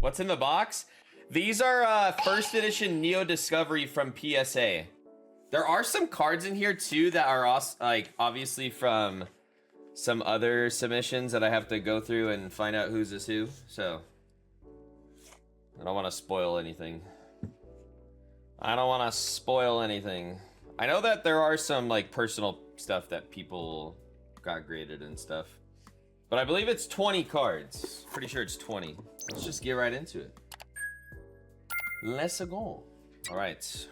What's in the box? These are first edition Neo Discovery from PSA. There are some cards in here too that are also, like, obviously from some other submissions that I have to go through and find out who's is who. So I don't want to spoil anything. I know that there are some like personal stuff that people got graded and stuff. But I believe it's 20 cards. Pretty sure it's 20. Let's just get right into it. Let's go. All right.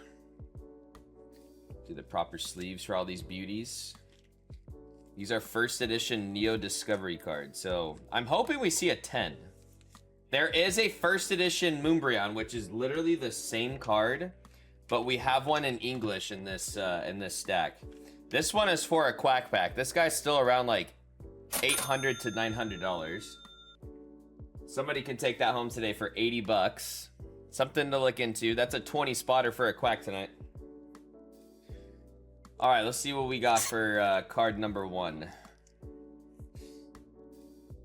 Do the proper sleeves for all these beauties. These are first edition Neo Discovery cards. So I'm hoping we see a 10. There is a first edition Umbreon, which is literally the same card, but we have one in English in this stack. This one is for a Quack Pack. This guy's still around like $800 to $900. Somebody can take that home today for 80 bucks. Something to look into. That's a 20 spotter for a Quack tonight. All right, let's see what we got for card number 1.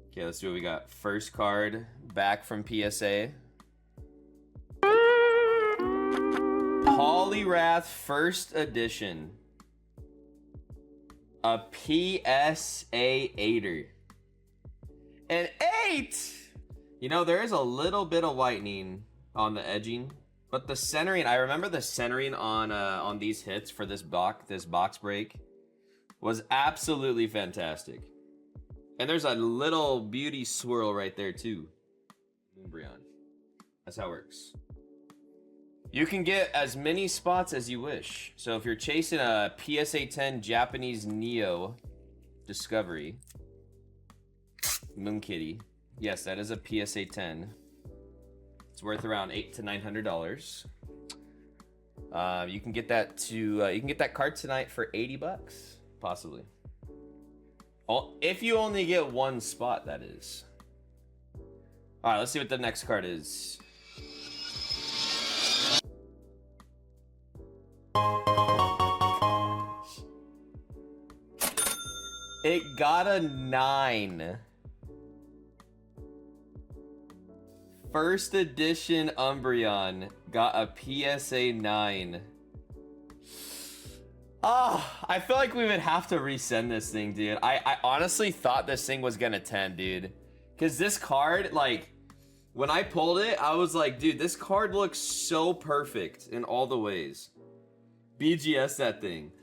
Okay, let's see what we got. First card back from PSA. Poliwrath first edition. A PSA8er. An 8! You know, there is a little bit of whitening on the edging, but the centering, I remember the centering on these hits for this box break was absolutely fantastic. And there's a little beauty swirl right there too. Umbreon. That's how it works. You can get as many spots as you wish. So if you're chasing a PSA10 Japanese Neo Discovery Moon Kitty, yes, that is a PSA10. It's worth around $800 to $900. You can get that you can get that card tonight for 80 bucks, possibly. Oh, if you only get one spot, that is. All right, let's see what the next card is. It got a 9. First edition Umbreon got a PSA 9. I feel like we would have to resend this thing, dude. I honestly thought this thing was gonna 10, dude. Because this card, like, when I pulled it, I was like, dude, this card looks so perfect in all the ways. BGS that thing.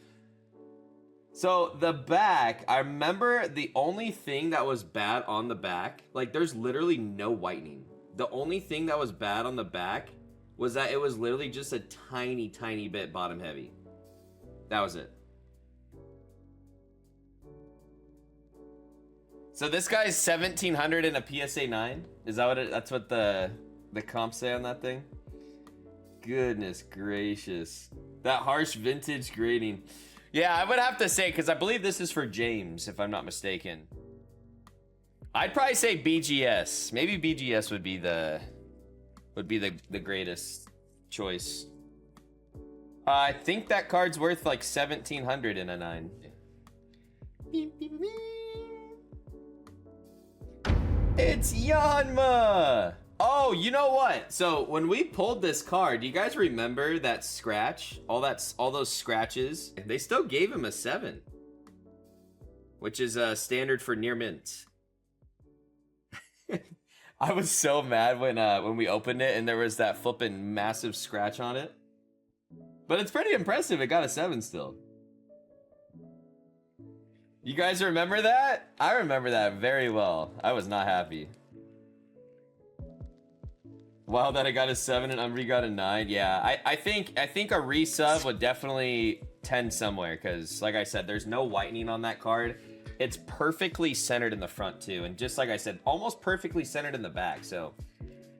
So the back, I remember the only thing that was bad on the back, like there's literally no whitening. The only thing that was bad on the back was that it was literally just a tiny, tiny bit bottom heavy. That was it. So this guy's 1700 in a PSA 9? Is that what that's what the comps say on that thing? Goodness gracious. That harsh vintage grading. Yeah, I would have to say, because I believe this is for James, if I'm not mistaken. I'd probably say BGS. Maybe BGS would be the greatest choice. I think that card's worth like 1700 in a 9. It's Yanma! Oh, you know what? So when we pulled this card, do you guys remember that scratch? All those scratches? They still gave him a 7, which is standard for near mint. I was so mad when we opened it and there was that flipping massive scratch on it. But it's pretty impressive. It got a 7 still. You guys remember that? I remember that very well. I was not happy. Wow, that I got a 7 and Umbreon got a 9. Yeah, I think a resub would definitely tend somewhere because, like I said, there's no whitening on that card. It's perfectly centered in the front too, and just like I said, almost perfectly centered in the back. So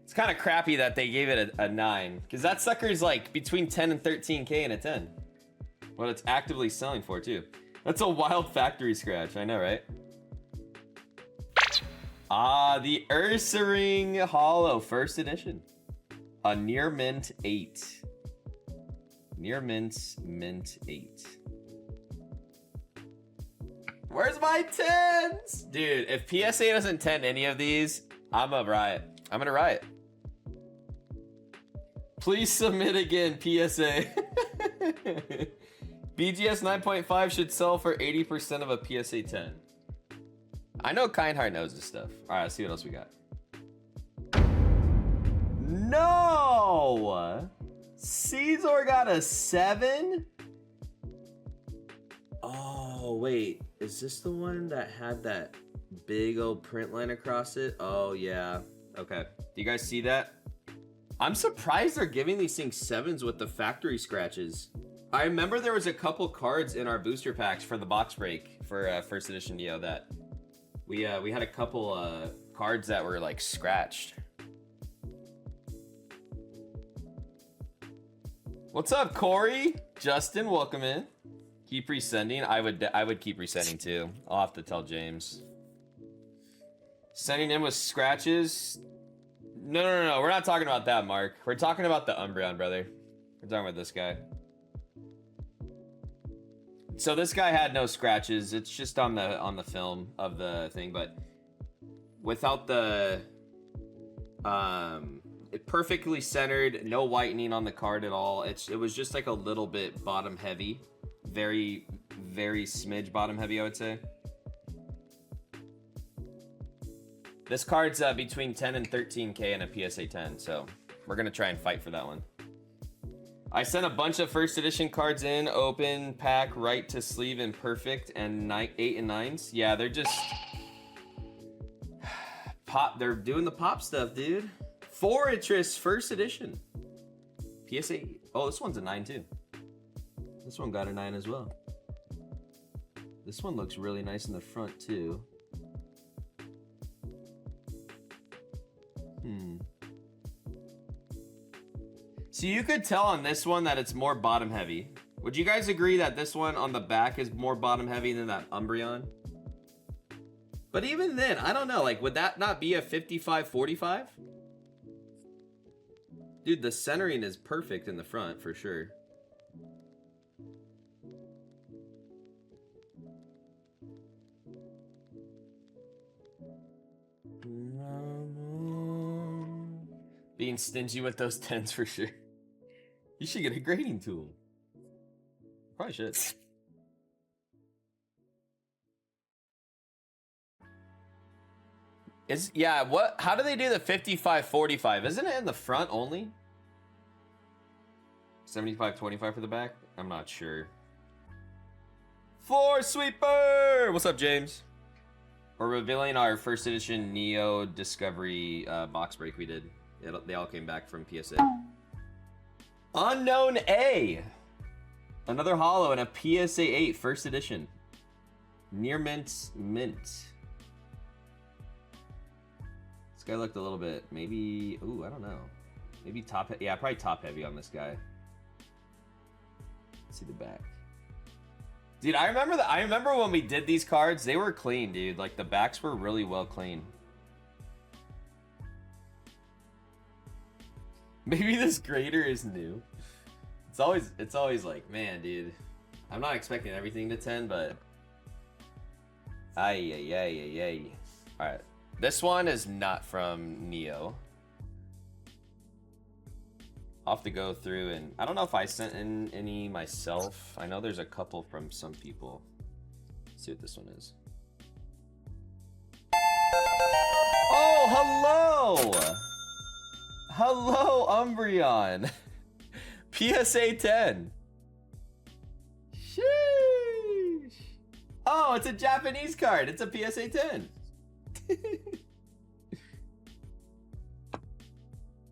it's kind of crappy that they gave it a 9 because that sucker's like between 10 and 13K in a 10. What it's actively selling for too. That's a wild factory scratch. I know, right? The Ursaring Holo first edition. A near mint 8. Near mint 8. Where's my 10s? Dude, if PSA doesn't 10 any of these, I'm a riot. I'm gonna riot. Please submit again, PSA. BGS 9.5 should sell for 80% of a PSA 10. I know Kindheart knows this stuff. All right, let's see what else we got. No! Caesar got a 7? Oh, wait. Is this the one that had that big old print line across it? Oh, yeah. Okay. Do you guys see that? I'm surprised they're giving these things 7s with the factory scratches. I remember there was a couple cards in our booster packs for the box break for first edition Neo that we had a couple cards that were like scratched. What's up, Corey? Justin, welcome in. Keep resending. I would keep resending too. I'll have to tell James. Sending in with scratches. No. We're not talking about that, Mark. We're talking about the Umbreon, brother. We're talking about this guy. So this guy had no scratches. It's just on the film of the thing, but without the it perfectly centered, no whitening on the card at all. It was just like a little bit bottom heavy, very smidge bottom heavy, I would say. This card's between 10 and 13K in a PSA 10, so we're gonna try and fight for that one. I sent a bunch of first edition cards in, open, pack, right to sleeve, and perfect, and 8 and 9s. Yeah, they're just pop. They're doing the pop stuff, dude. Fortress first edition. PSA. Oh, this one's a 9 too. This one got a 9 as well. This one looks really nice in the front too. So you could tell on this one that it's more bottom heavy. Would you guys agree that this one on the back is more bottom heavy than that Umbreon? But even then, I don't know, like, would that not be a 55-45? Dude, the centering is perfect in the front for sure. Being stingy with those 10s for sure. You should get a grading tool. Probably should. Yeah, what? How do they do the 55-45? Isn't it in the front only? 75-25 for the back? I'm not sure. Floor sweeper! What's up, James? We're revealing our first edition Neo Discovery box break we did. They all came back from PSA. Unknown A. Another holo and a PSA 8 first edition. Near mint. This guy looked a little bit, maybe, ooh, I don't know. Maybe top, yeah, probably top heavy on this guy. Let's see the back. Dude, I remember when we did these cards, they were clean, dude. Like the backs were really well clean. Maybe this grader is new. It's always like, man, dude. I'm not expecting everything to 10, but ay. Alright. This one is not from Neo. I'll have to go through and I don't know if I sent in any myself. I know there's a couple from some people. Let's see what this one is. Oh, hello! Hello, Umbreon. PSA 10. Sheesh. Oh, it's a Japanese card. It's a PSA 10.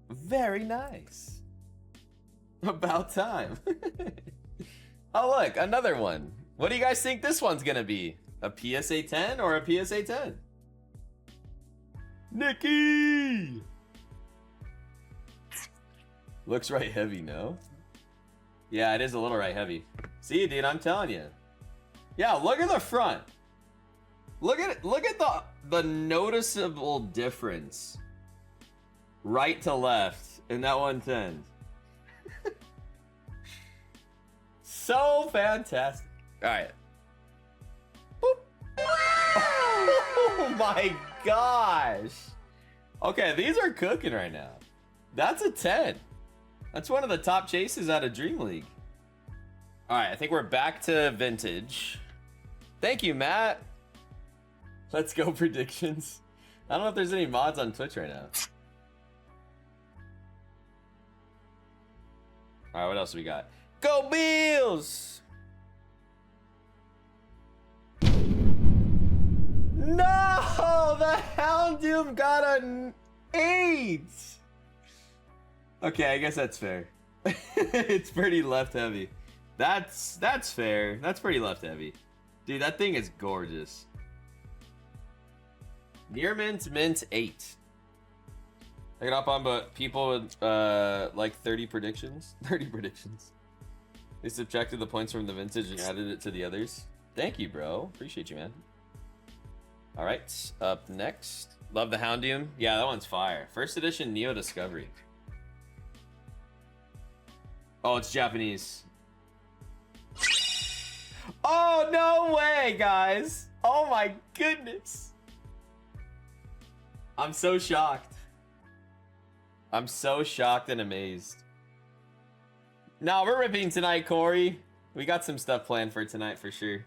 Very nice. About time. Oh, look, another one. What do you guys think this one's gonna be? A PSA 10 or a PSA 10? Nikki! Looks right heavy, no? Yeah, it is a little right heavy. See, dude, I'm telling you. Yeah, look at the front. Look at the noticeable difference. Right to left in that 110. So fantastic. All right. Boop. Oh my gosh. Okay, these are cooking right now. That's a 10. That's one of the top chases out of Dream League. All right, I think we're back to vintage. Thank you, Matt. Let's go predictions. I don't know if there's any mods on Twitch right now. All right, what else we got? Go Bills! No! The Houndoom got an 8! Okay, I guess that's fair. It's pretty left heavy. That's fair. That's pretty left heavy. Dude, that thing is gorgeous. Near mint 8. I can hop on, but people would like 30 predictions. 30 predictions. They subtracted the points from the vintage and added it to the others. Thank you, bro. Appreciate you, man. All right, up next. Love the Houndoom. Yeah, that one's fire. First edition Neo Discovery. Oh, it's Japanese. Oh, no way, guys. Oh my goodness. I'm so shocked. I'm so shocked and amazed. No, we're ripping tonight, Corey. We got some stuff planned for tonight for sure.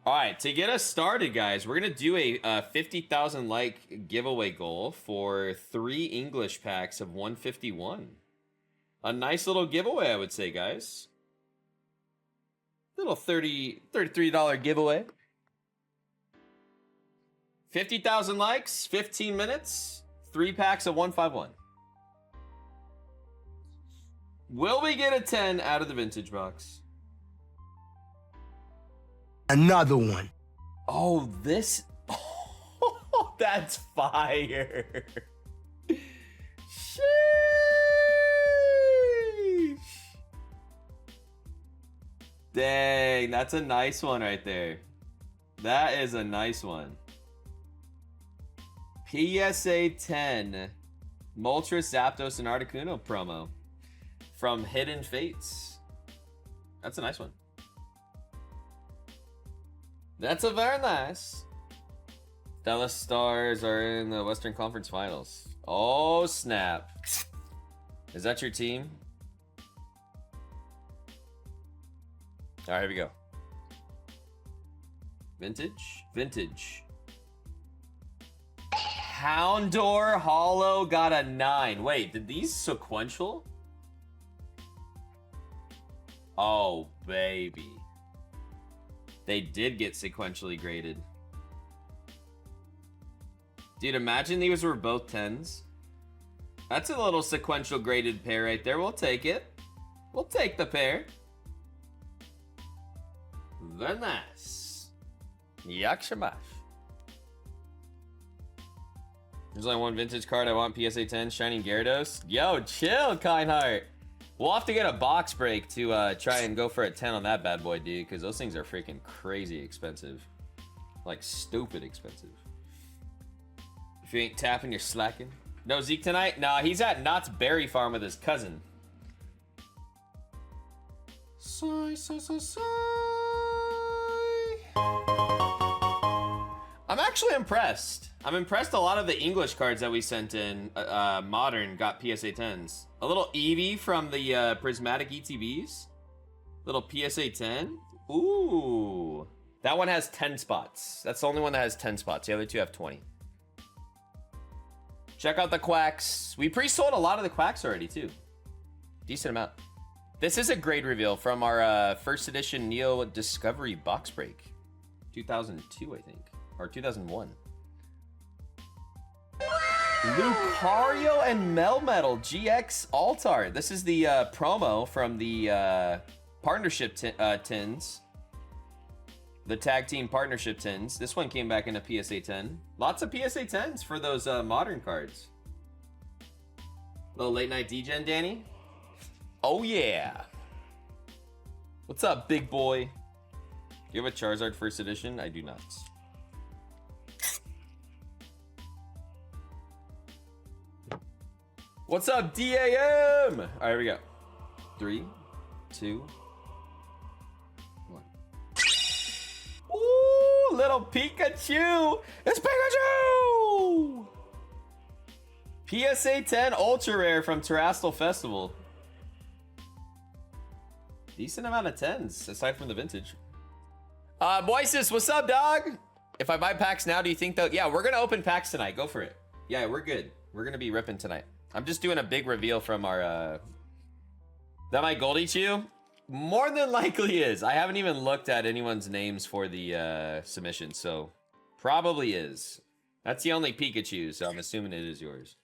All right, to get us started, guys, we're going to do a 50,000 like giveaway goal for 3 English packs of 151. A nice little giveaway, I would say, guys. Little $33 giveaway. 50,000 likes, 15 minutes, 3 packs of 151. Will we get a 10 out of the vintage box? Another one. Oh, this... Oh, that's fire. Sheesh. Dang, that's a nice one right there. That is a nice one. PSA10 Moltres, Zapdos, and Articuno promo from Hidden Fates. That's a nice one. That's a very nice. Dallas Stars are in the Western Conference Finals. Oh, snap. Is that your team? All right, here we go. Vintage. Houndour Holo got a 9. Wait, did these sequential? Oh, baby. They did get sequentially graded. Dude, imagine these were both 10s. That's a little sequential graded pair right there. We'll take it. We'll take the pair. Very nice. Yakshabash. There's only one vintage card I want, PSA10, Shining Gyarados. Yo, chill, Kindheart. We'll have to get a box break to try and go for a 10 on that bad boy, dude, because those things are freaking crazy expensive. Like, stupid expensive. If you ain't tapping, you're slacking. No Zeke tonight? Nah, he's at Knott's Berry Farm with his cousin. Sigh. I'm actually impressed. I'm impressed a lot of the English cards that we sent in, Modern, got PSA 10s. A little Eevee from the Prismatic ETBs. Little PSA 10. Ooh. That one has 10 spots. That's the only one that has 10 spots. The other two have 20. Check out the Quacks. We pre-sold a lot of the Quacks already, too. Decent amount. This is a grade reveal from our first edition Neo Discovery box break. 2002, I think. Or 2001. Lucario and Melmetal GX Altar. This is the promo from the partnership tins. The tag team partnership tins. This one came back in a PSA 10. Lots of PSA 10s for those modern cards. Little late night DGen, Danny. Oh yeah. What's up, big boy? Do you have a Charizard first edition? I do not. What's up, DAM? All right, here we go. 3, 2, 1. Ooh, little Pikachu! It's Pikachu! PSA10 ultra rare from Terrestrial Festival. Decent amount of 10s, aside from the vintage. Moises, what's up, dog? If I buy packs now, do you think that... Yeah, we're going to open packs tonight. Go for it. Yeah, we're good. We're going to be ripping tonight. I'm just doing a big reveal from our... That my Goldie Chew? More than likely is. I haven't even looked at anyone's names for the submission, so... Probably is. That's the only Pikachu, so I'm assuming it is yours.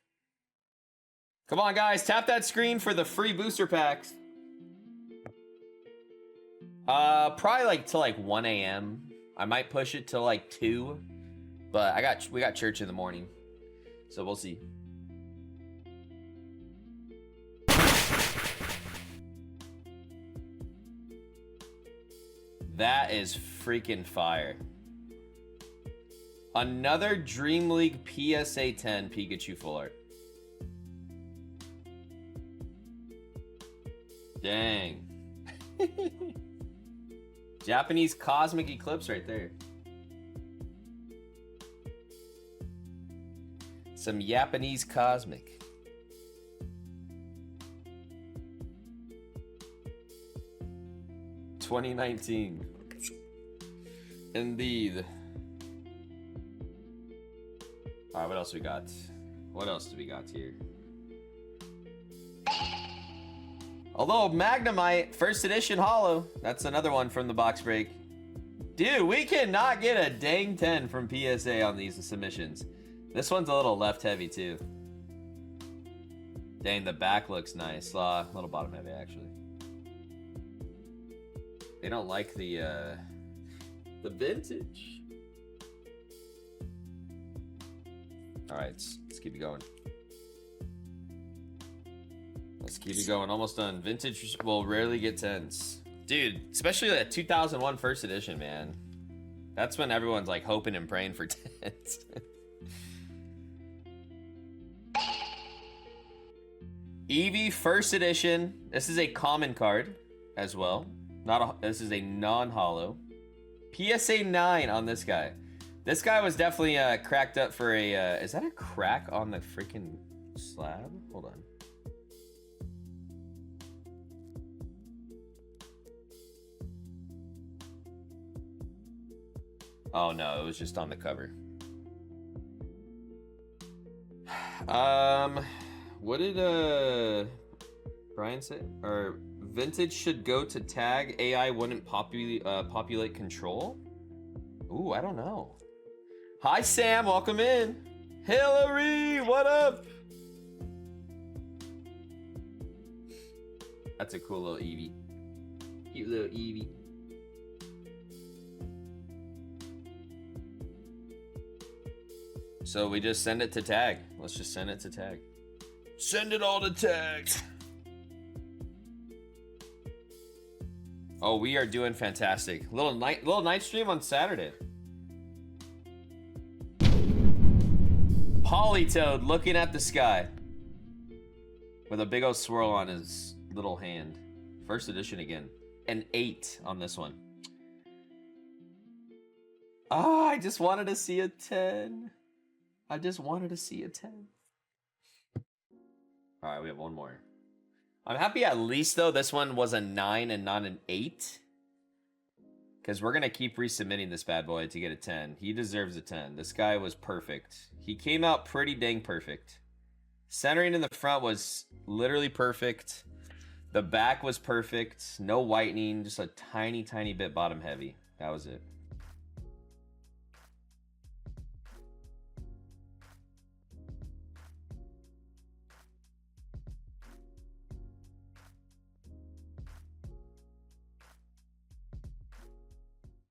Come on, guys. Tap that screen for the free booster packs. Probably like till like 1 a.m. I might push it till like 2. But we got church in the morning. So we'll see. That is freaking fire. Another Dream League PSA10 Pikachu full art. Dang. Japanese Cosmic Eclipse right there. Some Japanese Cosmic. $2019. Indeed. Alright, what else we got? What else do we got here? Although Magnemite, first edition holo. That's another one from the box break. Dude, we cannot get a dang 10 from PSA on these submissions. This one's a little left heavy too. Dang, the back looks nice. A little bottom heavy actually. They don't like the vintage. All right, let's keep it going. Let's keep it going. Almost done. Vintage will rarely get 10s. Dude, especially that 2001 first edition, man. That's when everyone's like hoping and praying for 10s. Eevee first edition. This is a common card as well. This is a non-holo. PSA 9 on this guy. This guy was definitely cracked up for a... is that a crack on the freaking slab? Hold on. Oh no, it was just on the cover. What did Brian say? Or vintage should go to tag. AI wouldn't populate control. Ooh, I don't know. Hi Sam, welcome in. Hillary, what up? That's a cool little Eevee. Cute little Eevee. So we just send it to tag. Let's just send it to tag. Send it all to tag. Oh, we are doing fantastic. Little night stream on Saturday. Polytoad looking at the sky with a big old swirl on his little hand. First edition again. An 8 on this one. Ah, I just wanted to see a 10. I just wanted to see a 10. All right, we have one more. I'm happy at least, though, this one was a 9 and not an 8. Because we're going to keep resubmitting this bad boy to get a 10. He deserves a 10. This guy was perfect. He came out pretty dang perfect. Centering in the front was literally perfect. The back was perfect. No whitening. Just a tiny, tiny bit bottom heavy. That was it.